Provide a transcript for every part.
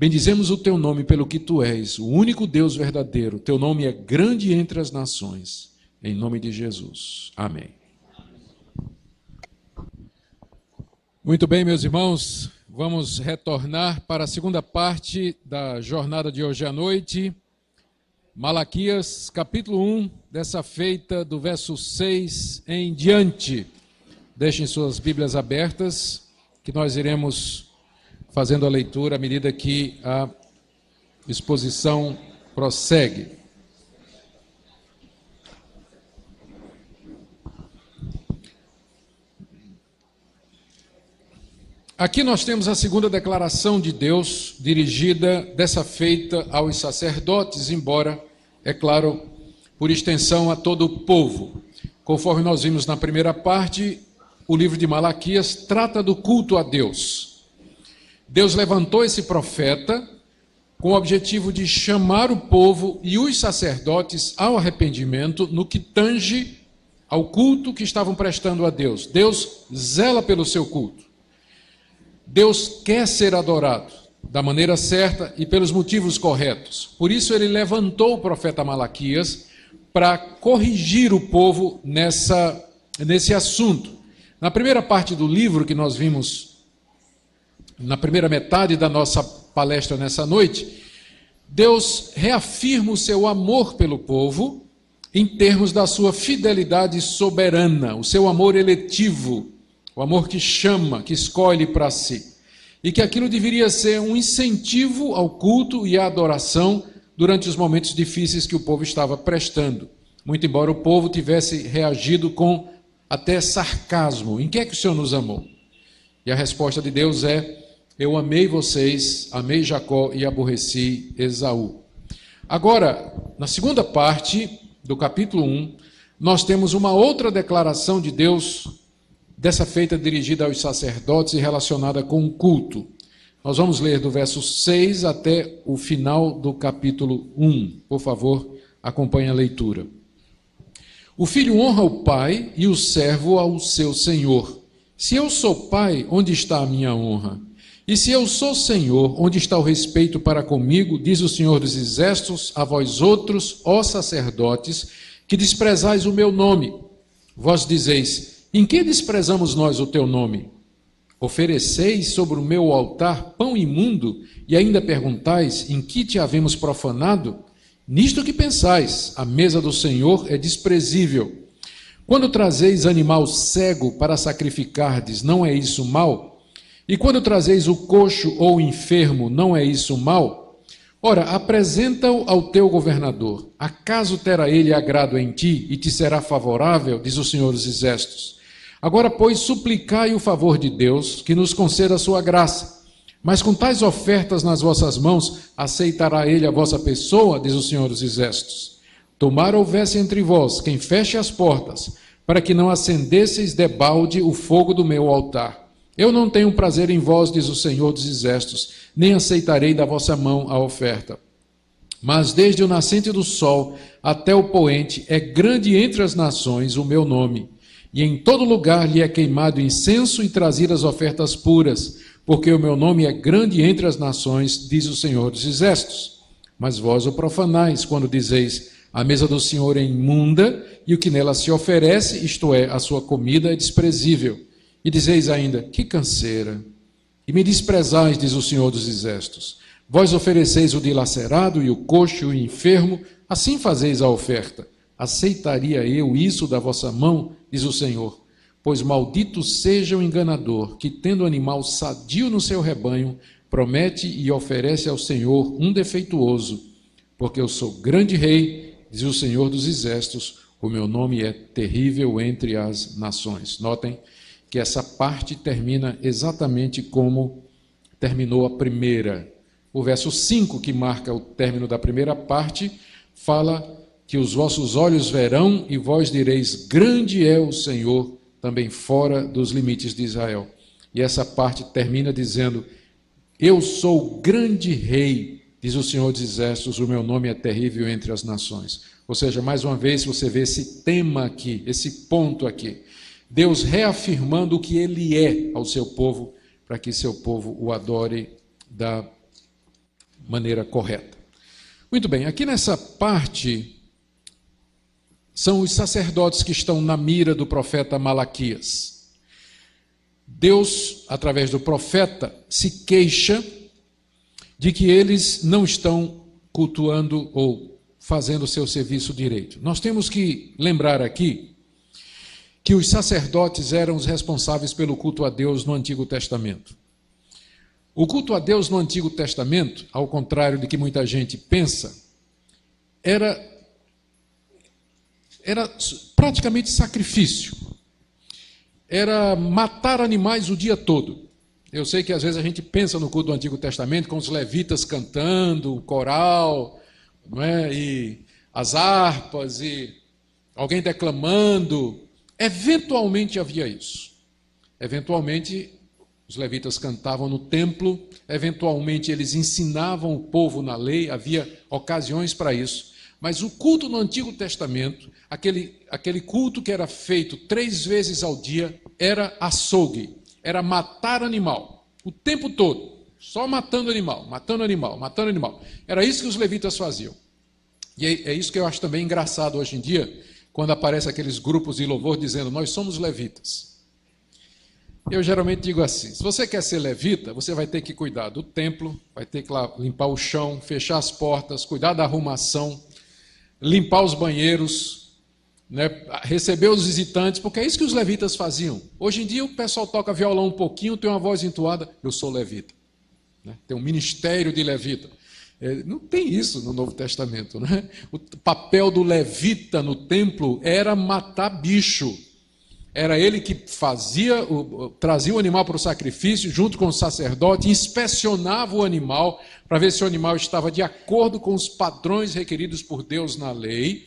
Bendizemos o teu nome pelo que tu és, o único Deus verdadeiro. Teu nome é grande entre as nações. Em nome de Jesus. Amém. Muito bem, meus irmãos, vamos retornar para a segunda parte da jornada de hoje à noite. Malaquias, capítulo 1, dessa feita, do verso 6 em diante. Deixem suas Bíblias abertas, que nós iremos fazendo a leitura à medida que a exposição prossegue. Aqui nós temos a segunda declaração de Deus, dirigida dessa feita aos sacerdotes, embora, é claro, por extensão a todo o povo. Conforme nós vimos na primeira parte, o livro de Malaquias trata do culto a Deus. Deus levantou esse profeta com o objetivo de chamar o povo e os sacerdotes ao arrependimento no que tange ao culto que estavam prestando a Deus. Deus zela pelo seu culto. Deus quer ser adorado da maneira certa e pelos motivos corretos. Por isso ele levantou o profeta Malaquias para corrigir o povo nesse assunto. Na primeira parte do livro que nós vimos, na primeira metade da nossa palestra nessa noite, Deus reafirma o seu amor pelo povo em termos da sua fidelidade soberana, o seu amor eletivo, o amor que chama, que escolhe para si. E que aquilo deveria ser um incentivo ao culto e à adoração durante os momentos difíceis que o povo estava prestando. Muito embora o povo tivesse reagido com até sarcasmo. Em que é que o Senhor nos amou? E a resposta de Deus é: eu amei vocês, amei Jacó e aborreci Esaú. Agora, na segunda parte do capítulo 1, nós temos uma outra declaração de Deus, dessa feita dirigida aos sacerdotes e relacionada com o culto. Nós vamos ler do verso 6 até o final do capítulo 1. Por favor, acompanhe a leitura. O filho honra o pai e o servo ao seu senhor. Se eu sou pai, onde está a minha honra? E se eu sou senhor, onde está o respeito para comigo, diz o Senhor dos Exércitos, a vós outros, ó sacerdotes, que desprezais o meu nome. Vós dizeis: em que desprezamos nós o teu nome? Ofereceis sobre o meu altar pão imundo, e ainda perguntais: em que te havemos profanado? Nisto que pensais, a mesa do Senhor é desprezível. Quando trazeis animal cego para sacrificardes, não é isso mal? E quando trazeis o coxo ou o enfermo, não é isso mal? Ora, apresenta-o ao teu governador. Acaso terá ele agrado em ti e te será favorável, diz o Senhor dos Exércitos. Agora, pois, suplicai o favor de Deus, que nos conceda a sua graça. Mas com tais ofertas nas vossas mãos, aceitará ele a vossa pessoa, diz o Senhor dos Exércitos. Tomara houvesse entre vós quem feche as portas, para que não acendesseis debalde o fogo do meu altar. Eu não tenho prazer em vós, diz o Senhor dos Exércitos, nem aceitarei da vossa mão a oferta. Mas desde o nascente do sol até o poente é grande entre as nações o meu nome, e em todo lugar lhe é queimado incenso e trazidas ofertas puras, porque o meu nome é grande entre as nações, diz o Senhor dos Exércitos. Mas vós o profanais, quando dizeis: a mesa do Senhor é imunda, e o que nela se oferece, isto é, a sua comida, é desprezível. E dizeis ainda: que canseira! E me desprezais, diz o Senhor dos Exércitos. Vós ofereceis o dilacerado e o coxo e o enfermo, assim fazeis a oferta. Aceitaria eu isso da vossa mão, diz o Senhor? Pois maldito seja o enganador, que tendo animal sadio no seu rebanho, promete e oferece ao Senhor um defeituoso. Porque eu sou grande rei, diz o Senhor dos Exércitos, o meu nome é terrível entre as nações. Notem que essa parte termina exatamente como terminou a primeira. O verso 5, que marca o término da primeira parte, fala que os vossos olhos verão e vós direis: grande é o Senhor, também fora dos limites de Israel. E essa parte termina dizendo: eu sou grande rei, diz o Senhor dos Exércitos, o meu nome é terrível entre as nações. Ou seja, mais uma vez você vê esse tema aqui, esse ponto aqui. Deus reafirmando o que Ele é ao seu povo, para que seu povo o adore da maneira correta. Muito bem, aqui nessa parte são os sacerdotes que estão na mira do profeta Malaquias. Deus, através do profeta, se queixa de que eles não estão cultuando ou fazendo o seu serviço direito. Nós temos que lembrar aqui que os sacerdotes eram os responsáveis pelo culto a Deus no Antigo Testamento. O culto a Deus no Antigo Testamento, ao contrário de que muita gente pensa, era praticamente sacrifício. Era matar animais o dia todo. Eu sei que às vezes a gente pensa no culto do Antigo Testamento com os levitas cantando, o coral, não é? E as harpas, e alguém declamando. Eventualmente havia isso. Eventualmente os levitas cantavam no templo, eventualmente eles ensinavam o povo na lei, havia ocasiões para isso. Mas o culto no Antigo Testamento, aquele culto que era feito 3 vezes ao dia, era açougue, era matar animal, o tempo todo, só matando animal, matando animal, matando animal. Era isso que os levitas faziam. E é isso que eu acho também engraçado hoje em dia, quando aparecem aqueles grupos de louvor dizendo, nós somos levitas. Eu geralmente digo assim, se você quer ser levita, você vai ter que cuidar do templo, vai ter que lá limpar o chão, fechar as portas, cuidar da arrumação, limpar os banheiros, né, receber os visitantes, porque é isso que os levitas faziam. Hoje em dia o pessoal toca violão um pouquinho, tem uma voz entoada, eu sou levita. Né? Tem um ministério de levita. Não tem isso no Novo Testamento. Né? O papel do levita no templo era matar bicho. Era ele que trazia o animal para o sacrifício, junto com o sacerdote, inspecionava o animal, para ver se o animal estava de acordo com os padrões requeridos por Deus na lei.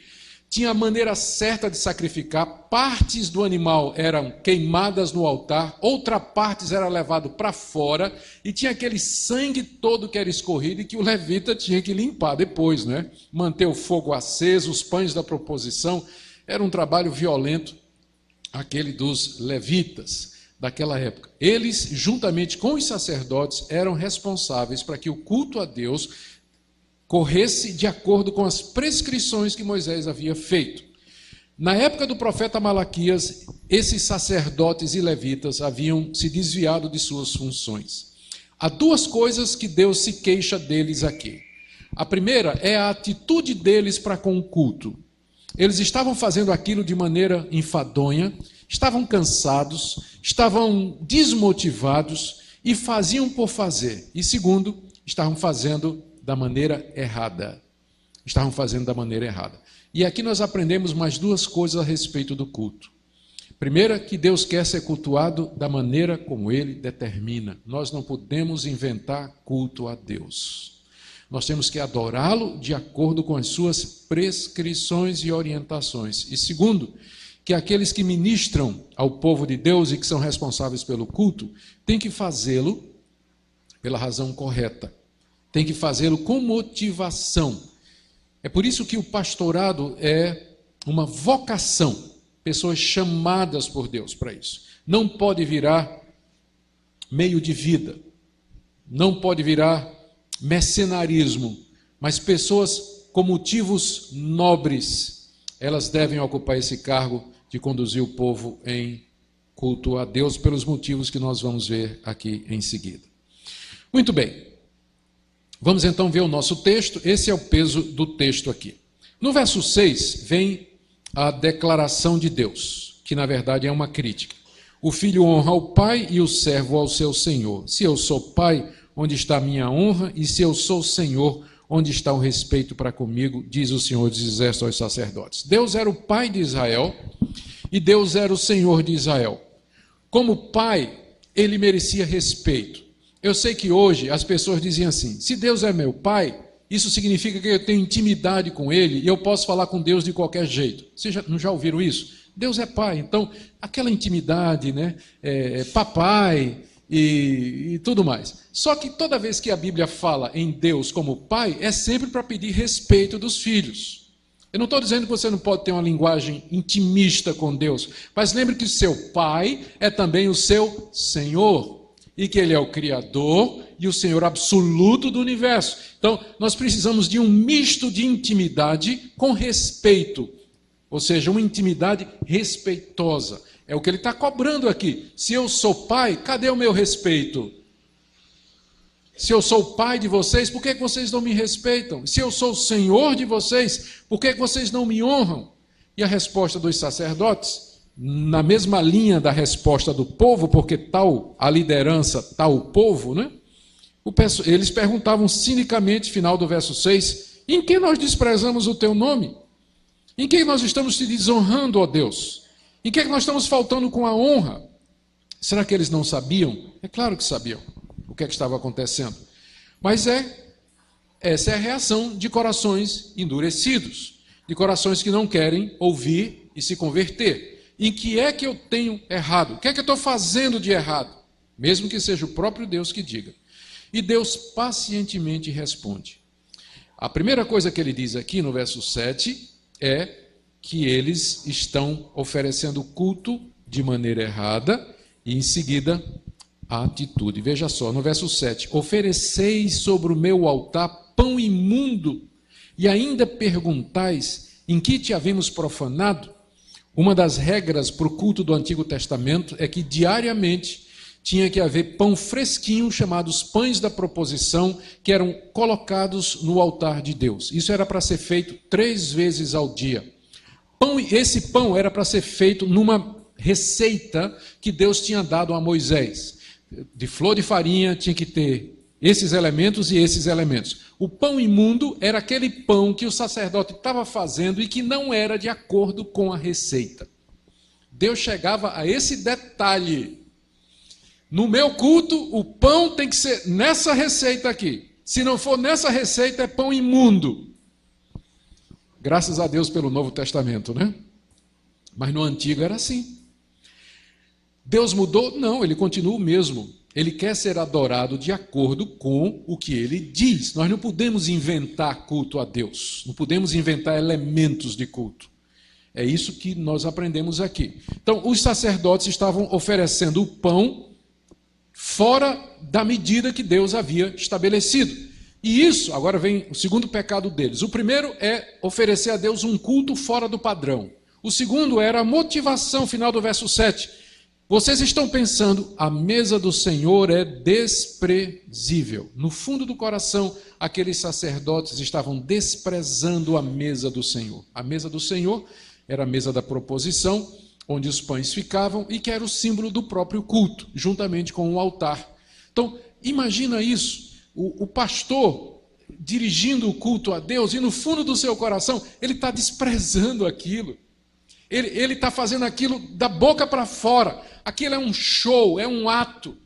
Tinha a maneira certa de sacrificar, partes do animal eram queimadas no altar, outra parte era levado para fora, e tinha aquele sangue todo que era escorrido e que o levita tinha que limpar depois, né? Manter o fogo aceso, os pães da proposição. Era um trabalho violento, aquele dos levitas daquela época. Eles, juntamente com os sacerdotes, eram responsáveis para que o culto a Deus corresse de acordo com as prescrições que Moisés havia feito. Na época do profeta Malaquias, esses sacerdotes e levitas haviam se desviado de suas funções. Há 2 coisas que Deus se queixa deles aqui. A primeira é a atitude deles para com o culto. Eles estavam fazendo aquilo de maneira enfadonha, estavam cansados, estavam desmotivados e faziam por fazer. E segundo, estavam fazendo da maneira errada. Estavam fazendo da maneira errada. E aqui nós aprendemos mais 2 coisas a respeito do culto. Primeira, que Deus quer ser cultuado da maneira como Ele determina. Nós não podemos inventar culto a Deus. Nós temos que adorá-lo de acordo com as suas prescrições e orientações. E segundo, que aqueles que ministram ao povo de Deus e que são responsáveis pelo culto, têm que fazê-lo pela razão correta. Tem que fazê-lo com motivação. É por isso que o pastorado é uma vocação, pessoas chamadas por Deus para isso. Não pode virar meio de vida, não pode virar mercenarismo, mas pessoas com motivos nobres, elas devem ocupar esse cargo de conduzir o povo em culto a Deus, pelos motivos que nós vamos ver aqui em seguida. Muito bem. Vamos então ver o nosso texto. Esse é o peso do texto aqui. No verso 6 vem a declaração de Deus, que na verdade é uma crítica. O filho honra ao pai e o servo ao seu senhor. Se eu sou pai, onde está a minha honra? E se eu sou senhor, onde está o respeito para comigo? Diz o Senhor dos Exércitos aos sacerdotes. Deus era o pai de Israel e Deus era o senhor de Israel. Como pai, ele merecia respeito. Eu sei que hoje as pessoas dizem assim, se Deus é meu pai, isso significa que eu tenho intimidade com ele e eu posso falar com Deus de qualquer jeito. Vocês não já ouviram isso? Deus é pai, então aquela intimidade, né? Papai e tudo mais. Só que toda vez que a Bíblia fala em Deus como pai, é sempre para pedir respeito dos filhos. Eu não estou dizendo que você não pode ter uma linguagem intimista com Deus, mas lembre que o seu pai é também o seu Senhor. e que Ele é o Criador e o Senhor absoluto do universo. Então, nós precisamos de um misto de intimidade com respeito, ou seja, uma intimidade respeitosa. É o que Ele está cobrando aqui. Se eu sou pai, cadê o meu respeito? Se eu sou o pai de vocês, por que vocês não me respeitam? Se eu sou o Senhor de vocês, por que vocês não me honram? E a resposta dos sacerdotes, na mesma linha da resposta do povo, porque tal a liderança, tal o povo, né? Eles perguntavam cinicamente, final do verso 6, em que nós desprezamos o teu nome? Em que nós estamos te desonrando, ó Deus? Em que nós estamos faltando com a honra? Será que eles não sabiam? É claro que sabiam o que estava acontecendo. Mas essa é a reação de corações endurecidos, de corações que não querem ouvir e se converter. Em que é que eu tenho errado? O que é que eu estou fazendo de errado? Mesmo que seja o próprio Deus que diga. E Deus pacientemente responde. A primeira coisa que ele diz aqui no verso 7 é que eles estão oferecendo culto de maneira errada e em seguida a atitude. Veja só, no verso 7, ofereceis sobre o meu altar pão imundo e ainda perguntais em que te havemos profanado? Uma das regras para o culto do Antigo Testamento é que diariamente tinha que haver pão fresquinho, chamados pães da proposição, que eram colocados no altar de Deus. Isso era para ser feito 3 vezes ao dia. Esse pão era para ser feito numa receita que Deus tinha dado a Moisés. De flor de farinha tinha que ter esses elementos e esses elementos. O pão imundo era aquele pão que o sacerdote estava fazendo e que não era de acordo com a receita. Deus chegava a esse detalhe. No meu culto, o pão tem que ser nessa receita aqui. Se não for nessa receita, é pão imundo. Graças a Deus pelo Novo Testamento, né? Mas no Antigo era assim. Deus mudou? Não, ele continua o mesmo. Ele quer ser adorado de acordo com o que ele diz. Nós não podemos inventar culto a Deus. Não podemos inventar elementos de culto. É isso que nós aprendemos aqui. Então, os sacerdotes estavam oferecendo o pão fora da medida que Deus havia estabelecido. E isso, agora vem o segundo pecado deles. O primeiro é oferecer a Deus um culto fora do padrão. O segundo era a motivação, final do verso 7. Vocês estão pensando, a mesa do Senhor é desprezível. No fundo do coração, aqueles sacerdotes estavam desprezando a mesa do Senhor. A mesa do Senhor era a mesa da proposição, onde os pães ficavam e que era o símbolo do próprio culto, juntamente com o altar. Então, imagina isso, o pastor dirigindo o culto a Deus e no fundo do seu coração, ele está desprezando aquilo. Ele está fazendo aquilo da boca para fora. Aquilo é um show, é um ato.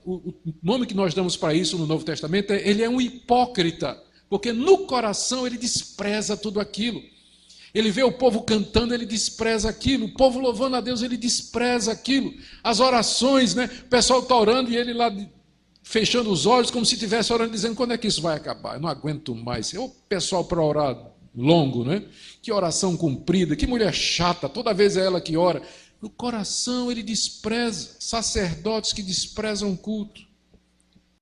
O nome que nós damos para isso no Novo Testamento é ele é um hipócrita, porque no coração ele despreza tudo aquilo. Ele vê o povo cantando, ele despreza aquilo. O povo louvando a Deus, ele despreza aquilo. As orações, né? O pessoal está orando e ele lá fechando os olhos como se estivesse orando, dizendo, quando é que isso vai acabar? Eu não aguento mais. É o pessoal para orar longo, né? Que oração comprida, que mulher chata, toda vez é ela que ora. No coração ele despreza, sacerdotes que desprezam o culto.